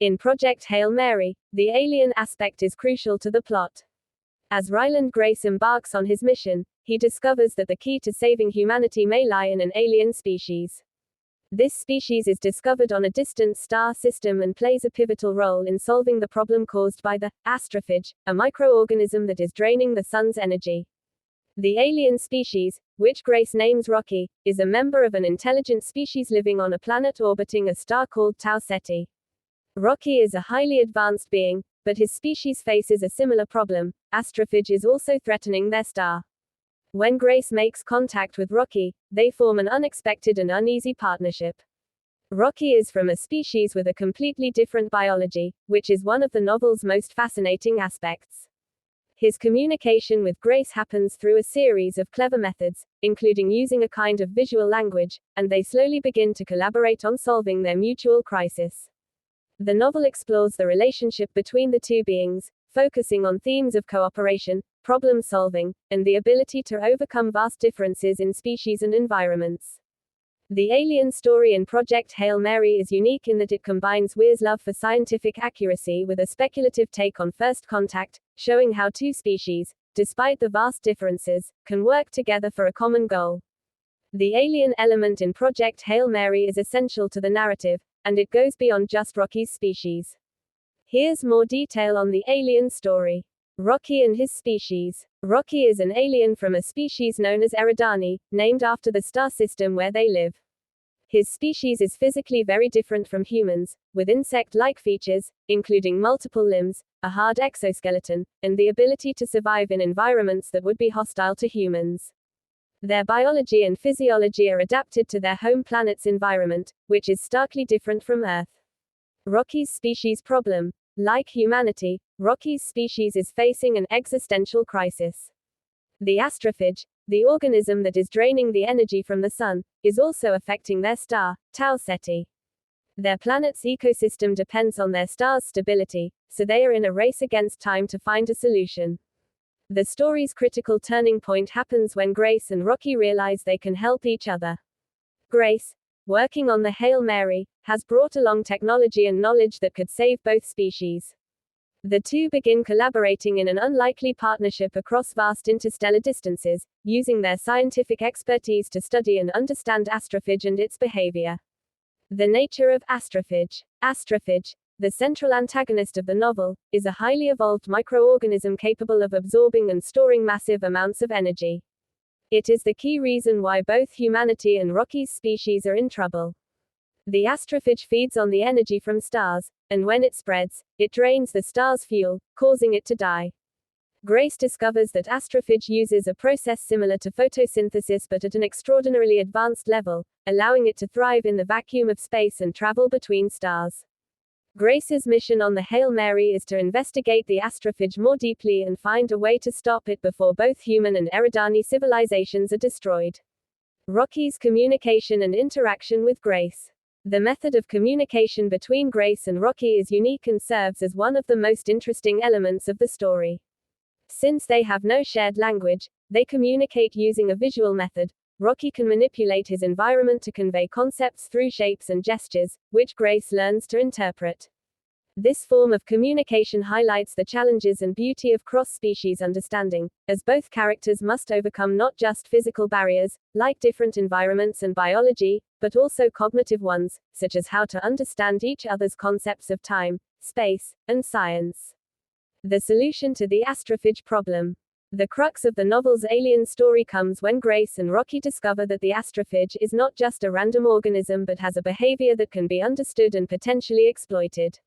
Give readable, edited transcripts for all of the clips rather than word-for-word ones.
In Project Hail Mary, the alien aspect is crucial to the plot. As Ryland Grace embarks on his mission, he discovers that the key to saving humanity may lie in an alien species. This species is discovered on a distant star system and plays a pivotal role in solving the problem caused by the astrophage, a microorganism that is draining the sun's energy. The alien species, which Grace names Rocky, is a member of an intelligent species living on a planet orbiting a star called Tau Ceti. Rocky is a highly advanced being, but his species faces a similar problem. Astrophage is also threatening their star. When Grace makes contact with Rocky, they form an unexpected and uneasy partnership. Rocky is from a species with a completely different biology, which is one of the novel's most fascinating aspects. His communication with Grace happens through a series of clever methods, including using a kind of visual language, and they slowly begin to collaborate on solving their mutual crisis. The novel explores the relationship between the two beings, focusing on themes of cooperation, problem solving, and the ability to overcome vast differences in species and environments. The alien story in Project Hail Mary is unique in that it combines Weir's love for scientific accuracy with a speculative take on first contact, showing how two species, despite the vast differences, can work together for a common goal. The alien element in Project Hail Mary is essential to the narrative, and it goes beyond just Rocky's species. Here's more detail on the alien story. Rocky and his species. Rocky is an alien from a species known as Eridani, named after the star system where they live. His species is physically very different from humans, with insect-like features, including multiple limbs, a hard exoskeleton, and the ability to survive in environments that would be hostile to humans. Their biology and physiology are adapted to their home planet's environment, which is starkly different from Earth. Rocky's species problem. Like humanity, Rocky's species is facing an existential crisis. The astrophage, the organism that is draining the energy from the sun, is also affecting their star, Tau Ceti. Their planet's ecosystem depends on their star's stability, so they are in a race against time to find a solution. The story's critical turning point happens when Grace and Rocky realize they can help each other. Grace, working on the Hail Mary, has brought along technology and knowledge that could save both species. The two begin collaborating in an unlikely partnership across vast interstellar distances, using their scientific expertise to study and understand astrophage and its behavior. The nature of astrophage. Astrophage, the central antagonist of the novel, is a highly evolved microorganism capable of absorbing and storing massive amounts of energy. It is the key reason why both humanity and Rocky's species are in trouble. The astrophage feeds on the energy from stars, and when it spreads, it drains the star's fuel, causing it to die. Grace discovers that astrophage uses a process similar to photosynthesis but at an extraordinarily advanced level, allowing it to thrive in the vacuum of space and travel between stars. Grace's mission on the Hail Mary is to investigate the astrophage more deeply and find a way to stop it before both human and Eridani civilizations are destroyed. Rocky's communication and interaction with Grace. The method of communication between Grace and Rocky is unique and serves as one of the most interesting elements of the story. Since they have no shared language, they communicate using a visual method. Rocky can manipulate his environment to convey concepts through shapes and gestures, which Grace learns to interpret. This form of communication highlights the challenges and beauty of cross-species understanding, as both characters must overcome not just physical barriers, like different environments and biology, but also cognitive ones, such as how to understand each other's concepts of time, space, and science. The solution to the astrophage problem. The crux of the novel's alien story comes when Grace and Rocky discover that the astrophage is not just a random organism but has a behavior that can be understood and potentially exploited.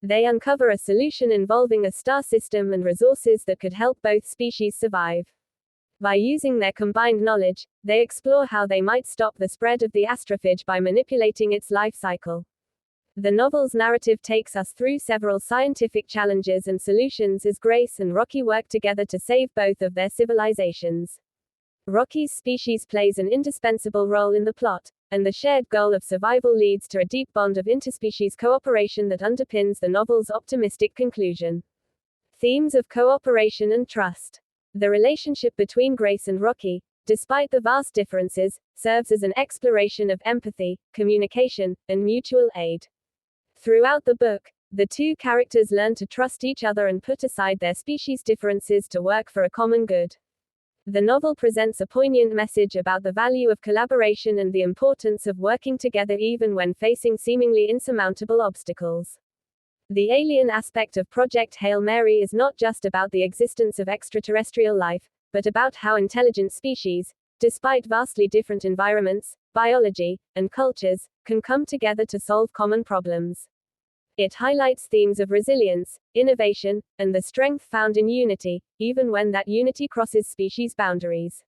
They uncover a solution involving a star system and resources that could help both species survive. By using their combined knowledge, they explore how they might stop the spread of the astrophage by manipulating its life cycle. The novel's narrative takes us through several scientific challenges and solutions as Grace and Rocky work together to save both of their civilizations. Rocky's species plays an indispensable role in the plot, and the shared goal of survival leads to a deep bond of interspecies cooperation that underpins the novel's optimistic conclusion. Themes of cooperation and trust. The relationship between Grace and Rocky, despite the vast differences, serves as an exploration of empathy, communication, and mutual aid. Throughout the book, The two characters learn to trust each other and put aside their species' differences to work for a common good. The novel presents a poignant message about the value of collaboration and the importance of working together even when facing seemingly insurmountable obstacles. The alien aspect of Project Hail Mary is not just about the existence of extraterrestrial life, but about how intelligent species, despite vastly different environments, biology, and cultures, can come together to solve common problems. It highlights themes of resilience, innovation, and the strength found in unity, even when that unity crosses species boundaries.